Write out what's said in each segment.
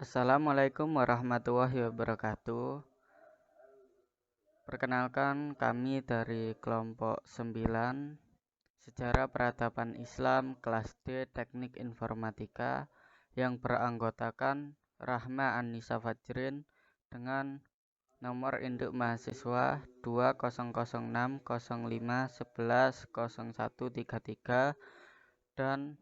Assalamualaikum warahmatullahi wabarakatuh. Perkenalkan, kami dari kelompok 9 Sejarah Peradaban Islam kelas D Teknik Informatika yang beranggotakan Rahma Annisa Fajrin dengan nomor induk mahasiswa 200605110133 dan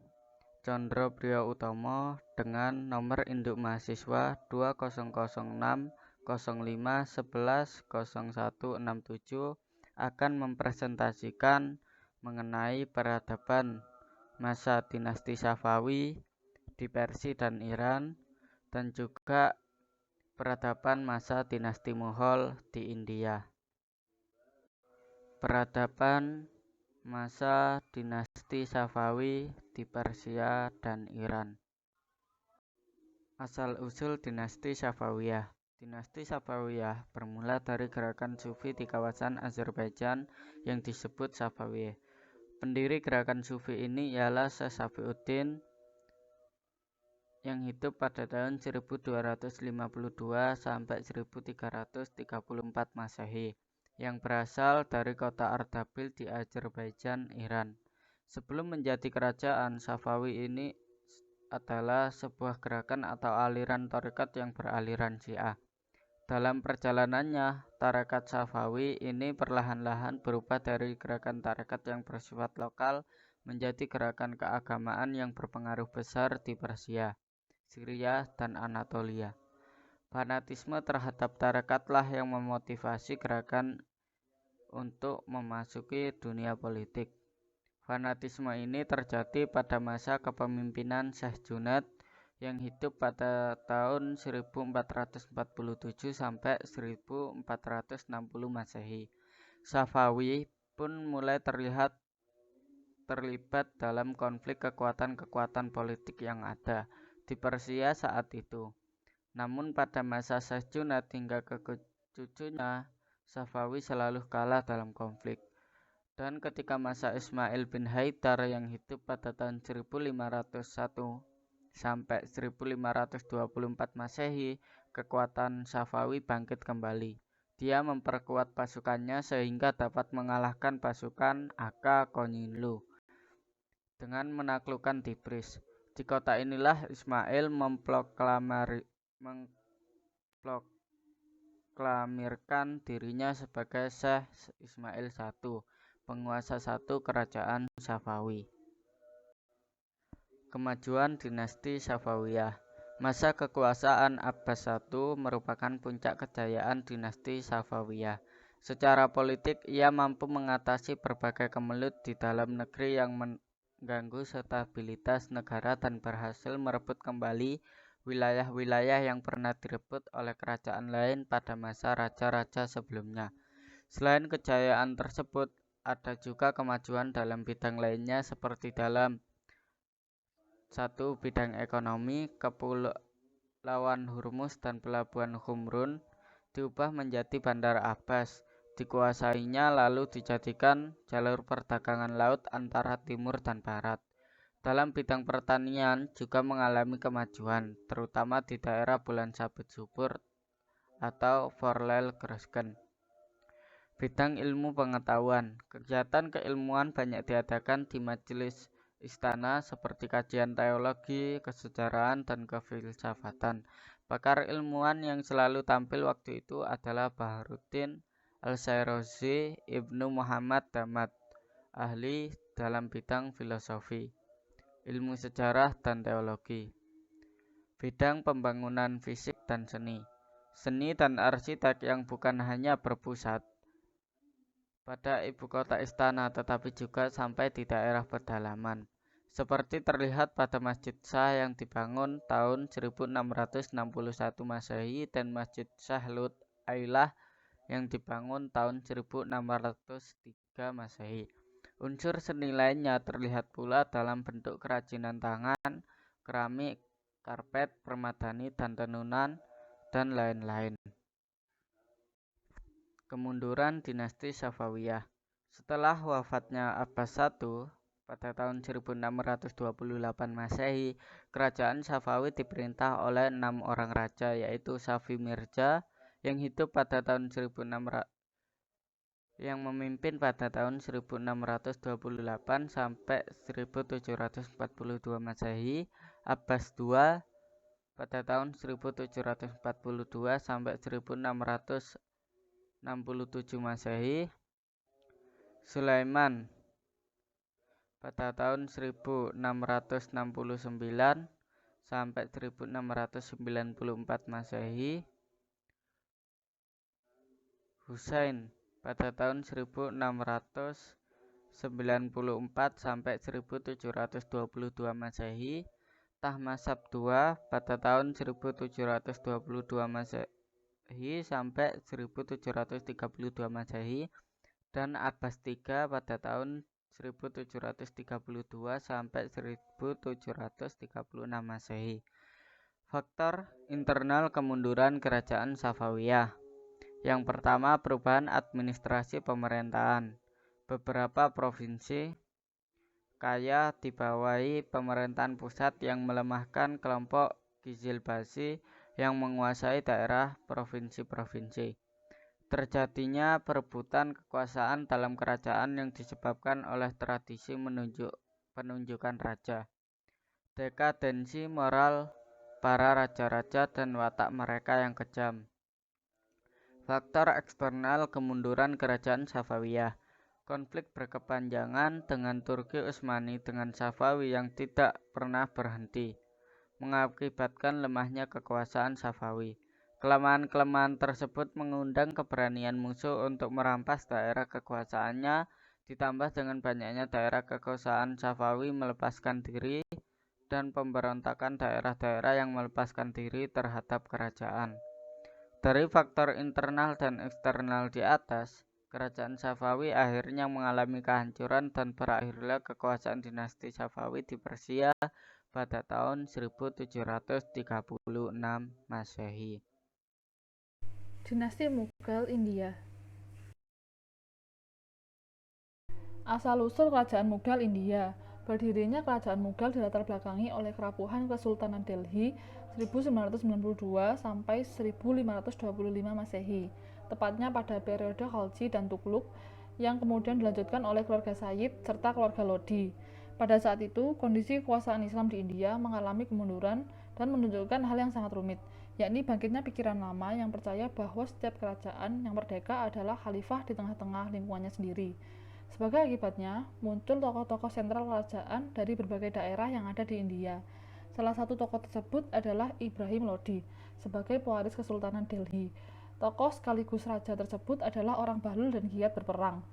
Condro Priyo Utomo dengan nomor induk mahasiswa 200605110167 akan mempresentasikan mengenai peradaban masa dinasti Safawi di Persia dan Iran dan juga peradaban masa dinasti Mughal di India. Peradaban masa dinasti Safawi di Persia dan Iran. Asal-usul dinasti Safawiyah. Dinasti Safawiyah bermula dari gerakan Sufi di kawasan Azerbaijan yang disebut Safawiyah. Pendiri gerakan Sufi ini ialah Syekh Safiuddin yang hidup pada tahun 1252 sampai 1334 Masehi, yang berasal dari kota Ardabil di Azerbaijan, Iran. Sebelum menjadi kerajaan, Safawi ini adalah sebuah gerakan atau aliran tarekat yang beraliran Syiah. Dalam perjalanannya, tarekat Safawi ini perlahan-lahan berubah dari gerakan tarekat yang bersifat lokal menjadi gerakan keagamaan yang berpengaruh besar di Persia, Syria, dan Anatolia. Fanatisme terhadap tarekatlah yang memotivasi gerakan untuk memasuki dunia politik. Fanatisme ini terjadi pada masa kepemimpinan Syekh Junaid yang hidup pada tahun 1447 sampai 1460 Masehi. Safawi pun mulai terlibat dalam konflik kekuatan-kekuatan politik yang ada di Persia saat itu. Namun pada masa Syekh Junaid hingga ke cucunya, Safawi selalu kalah dalam konflik. Dan ketika masa Ismail bin Haidar yang hidup pada tahun 1501 sampai 1524 Masehi, kekuatan Safawi bangkit kembali. Dia memperkuat pasukannya sehingga dapat mengalahkan pasukan Aka Konyinlu dengan menaklukkan Tiflis. Di kota inilah Ismail memproklamirkan dirinya sebagai Syekh Ismail I, penguasa satu kerajaan Safawi. Kemajuan dinasti Safawiyah. Masa kekuasaan Abbas I merupakan puncak kejayaan dinasti Safawiyah. Secara politik, ia mampu mengatasi berbagai kemelut di dalam negeri yang mengganggu stabilitas negara dan berhasil merebut kembali wilayah-wilayah yang pernah direbut oleh kerajaan lain pada masa raja-raja sebelumnya. Selain kejayaan tersebut, ada juga kemajuan dalam bidang lainnya seperti dalam 1. Bidang ekonomi, Kepulauan Hormuz dan Pelabuhan Qumrun diubah menjadi Bandar Abbas, dikuasainya lalu dijadikan jalur perdagangan laut antara timur dan barat. Dalam bidang pertanian juga mengalami kemajuan, terutama di daerah bulan sabit subur atau Forlel Grosken. Bidang ilmu pengetahuan, kegiatan keilmuan banyak diadakan di majelis istana seperti kajian teologi, kesejarahan, dan kefilsafatan. Pakar ilmuwan yang selalu tampil waktu itu adalah Bahruddin Al-Syairozi Ibnu Muhammad Damad, ahli dalam bidang filosofi, ilmu sejarah, dan teologi. Bidang pembangunan fisik dan seni. Seni dan arsitek yang bukan hanya berpusat pada ibu kota istana tetapi juga sampai di daerah pedalaman. Seperti terlihat pada Masjid Shah yang dibangun tahun 1661 Masehi dan Masjid Shah Lut Ailah yang dibangun tahun 1603 Masehi. Unsur seni lainnya terlihat pula dalam bentuk kerajinan tangan, keramik, karpet, permadani, dan tenunan, dan lain-lain. Kemunduran dinasti Safawiyah. Setelah wafatnya Abbas I pada tahun 1628 Masehi, kerajaan Safawi diperintah oleh 6 orang raja, yaitu Safi Mirza yang hidup pada tahun 1600 yang memimpin pada tahun 1628 sampai 1742 Masehi, Abbas II pada tahun 1742 sampai 1667 Masehi, Sulaiman pada tahun 1669 sampai 1694 Masehi, Husain pada tahun 1694 sampai 1722 Masehi, Tahmasab II pada tahun 1722 Masehi sampai 1732 Masehi, dan Abbas III pada tahun 1732 sampai 1736 Masehi. Faktor internal kemunduran kerajaan Safawiyah. Yang pertama, perubahan administrasi pemerintahan. Beberapa provinsi kaya dibawahi pemerintahan pusat yang melemahkan kelompok Qizilbashi yang menguasai daerah provinsi-provinsi. Terjadinya perebutan kekuasaan dalam kerajaan yang disebabkan oleh tradisi penunjukan raja. Dekadensi moral para raja-raja dan watak mereka yang kejam. Faktor eksternal kemunduran kerajaan Safawiyah. Konflik berkepanjangan dengan Turki Utsmani dengan Safawi yang tidak pernah berhenti, mengakibatkan lemahnya kekuasaan Safawi. Kelemahan-kelemahan tersebut mengundang keberanian musuh untuk merampas daerah kekuasaannya, ditambah dengan banyaknya daerah kekuasaan Safawi melepaskan diri dan pemberontakan daerah-daerah yang melepaskan diri terhadap kerajaan. Dari faktor internal dan eksternal di atas, kerajaan Safawi akhirnya mengalami kehancuran dan berakhirlah kekuasaan dinasti Safawi di Persia pada tahun 1736 Masehi. Dinasti Mughal India. Asal-usul kerajaan Mughal India. Berdirinya kerajaan Mughal dilatar belakangi oleh kerapuhan Kesultanan Delhi 1992 sampai 1525 Masehi, tepatnya pada periode Khalji dan Tughlaq, yang kemudian dilanjutkan oleh keluarga Sayyid serta keluarga Lodi. Pada saat itu, kondisi kekuasaan Islam di India mengalami kemunduran dan menunjukkan hal yang sangat rumit, yakni bangkitnya pikiran lama yang percaya bahwa setiap kerajaan yang merdeka adalah khalifah di tengah-tengah lingkungannya sendiri. Sebagai akibatnya, muncul tokoh-tokoh sentral kerajaan dari berbagai daerah yang ada di India. Salah satu tokoh tersebut adalah Ibrahim Lodi, sebagai pewaris Kesultanan Delhi. Tokoh sekaligus raja tersebut adalah orang bahlul dan giat berperang,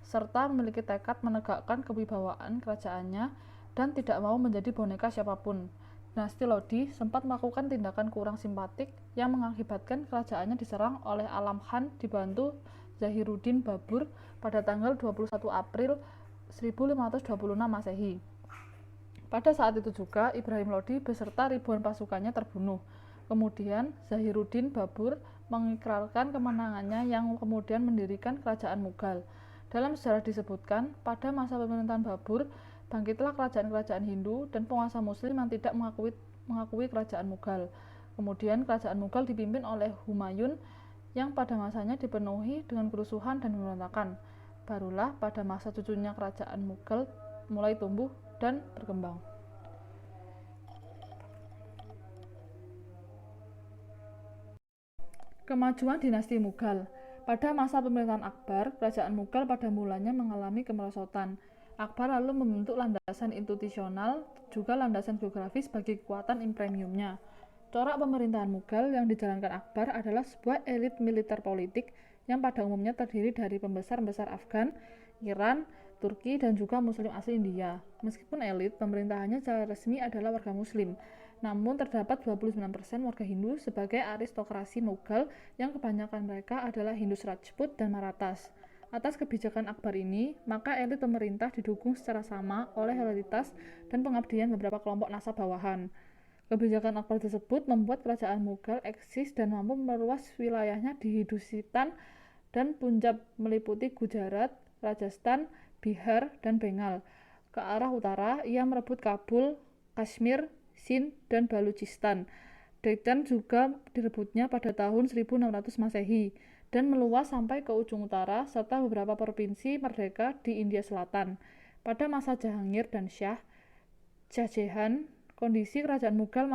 serta memiliki tekad menegakkan kewibawaan kerajaannya dan tidak mau menjadi boneka siapapun. Dinasti Lodi sempat melakukan tindakan kurang simpatik yang mengakibatkan kerajaannya diserang oleh Alam Khan dibantu Zahiruddin Babur pada tanggal 21 April 1526 Masehi. Pada saat itu juga Ibrahim Lodi beserta ribuan pasukannya terbunuh. Kemudian Zahiruddin Babur mengikrarkan kemenangannya yang kemudian mendirikan kerajaan Mughal. Dalam sejarah disebutkan, pada masa pemerintahan Babur, bangkitlah kerajaan-kerajaan Hindu dan penguasa Muslim yang tidak mengakui kerajaan Mughal. Kemudian kerajaan Mughal dipimpin oleh Humayun yang pada masanya dipenuhi dengan kerusuhan dan pemberontakan. Barulah pada masa cucunya kerajaan Mughal mulai tumbuh dan berkembang. Kemajuan dinasti Mughal. Pada masa pemerintahan Akbar, kerajaan Mughal pada mulanya mengalami kemerosotan. Akbar lalu membentuk landasan institusional, juga landasan geografis bagi kekuatan imperiumnya. Corak pemerintahan Mughal yang dijalankan Akbar adalah sebuah elit militer politik yang pada umumnya terdiri dari pembesar-pembesar Afgan, Iran, Turki, dan juga Muslim asli India. Meskipun elit, pemerintahannya secara resmi adalah warga Muslim. Namun terdapat 29% warga Hindu sebagai aristokrasi Mughal yang kebanyakan mereka adalah Hindus Rajput dan Marathas. Atas kebijakan Akbar ini, maka elit pemerintah didukung secara sama oleh loyalitas dan pengabdian beberapa kelompok nasab bawahan. Kebijakan Akbar tersebut membuat kerajaan Mughal eksis dan mampu meluas wilayahnya di Hindustan dan Punjab, meliputi Gujarat, Rajasthan, Bihar, dan Bengal. Ke arah utara, ia merebut Kabul, Kashmir, Sind, dan Baluchistan. Deccan juga direbutnya pada tahun 1600 Masehi dan meluas sampai ke ujung utara serta beberapa provinsi merdeka di India Selatan. Pada masa Jahangir dan Shah Jahan, kondisi kerajaan Mughal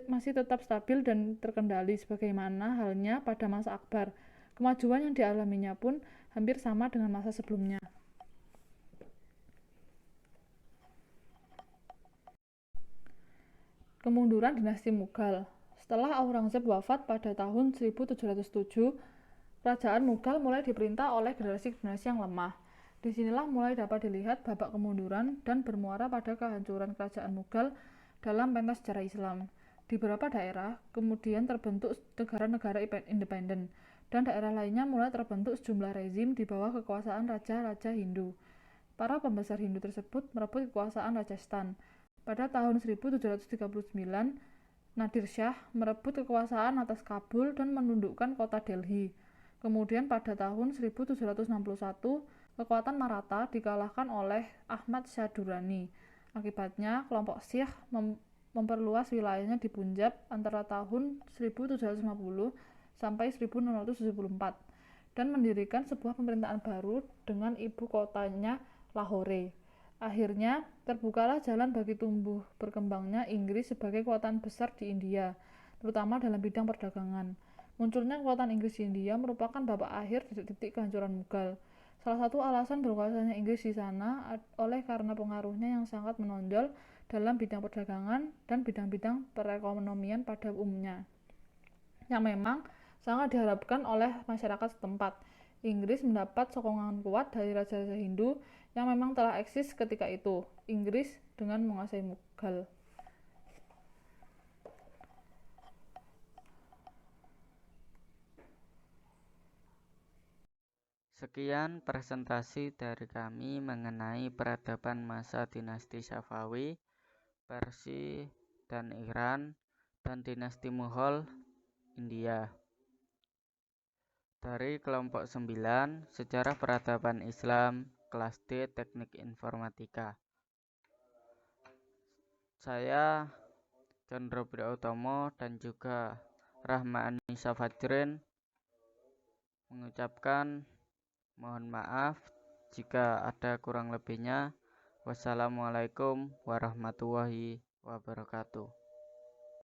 masih tetap stabil dan terkendali sebagaimana halnya pada masa Akbar. Kemajuan yang dialaminya pun hampir sama dengan masa sebelumnya. Kemunduran dinasti Mughal. Setelah Aurangzeb wafat pada tahun 1707, kerajaan Mughal mulai diperintah oleh generasi-generasi yang lemah. Disinilah mulai dapat dilihat babak kemunduran dan bermuara pada kehancuran kerajaan Mughal dalam pentas sejarah Islam. Di beberapa daerah kemudian terbentuk negara-negara independen, dan daerah lainnya mulai terbentuk sejumlah rezim di bawah kekuasaan raja-raja Hindu. Para pembesar Hindu tersebut merebut kekuasaan Rajasthan. Pada tahun 1739, Nadir Shah merebut kekuasaan atas Kabul dan menundukkan kota Delhi. Kemudian pada tahun 1761, kekuatan Maratha dikalahkan oleh Ahmad Shah Durrani. Akibatnya, kelompok Sikh memperluas wilayahnya di Punjab antara tahun 1750 sampai 1674 dan mendirikan sebuah pemerintahan baru dengan ibu kotanya Lahore. Akhirnya, terbukalah jalan bagi tumbuh berkembangnya Inggris sebagai kekuatan besar di India, terutama dalam bidang perdagangan. Munculnya kekuatan Inggris di India merupakan babak akhir titik kehancuran Mughal. Salah satu alasan berkuasanya Inggris di sana oleh karena pengaruhnya yang sangat menonjol dalam bidang perdagangan dan bidang-bidang perekonomian pada umumnya, yang memang sangat diharapkan oleh masyarakat setempat. Inggris mendapat sokongan kuat dari raja-raja Hindu yang memang telah eksis ketika itu. Inggris dengan menguasai Mughal. Sekian presentasi dari kami mengenai peradaban masa dinasti Safawi, Persia dan Iran, dan dinasti Mughal India. Dari kelompok 9, Sejarah Peradaban Islam, kelas D, Teknik Informatika. Saya Chandra Utomo dan juga Rahma Anissa Fajrin mengucapkan mohon maaf jika ada kurang lebihnya. Wassalamualaikum warahmatullahi wabarakatuh.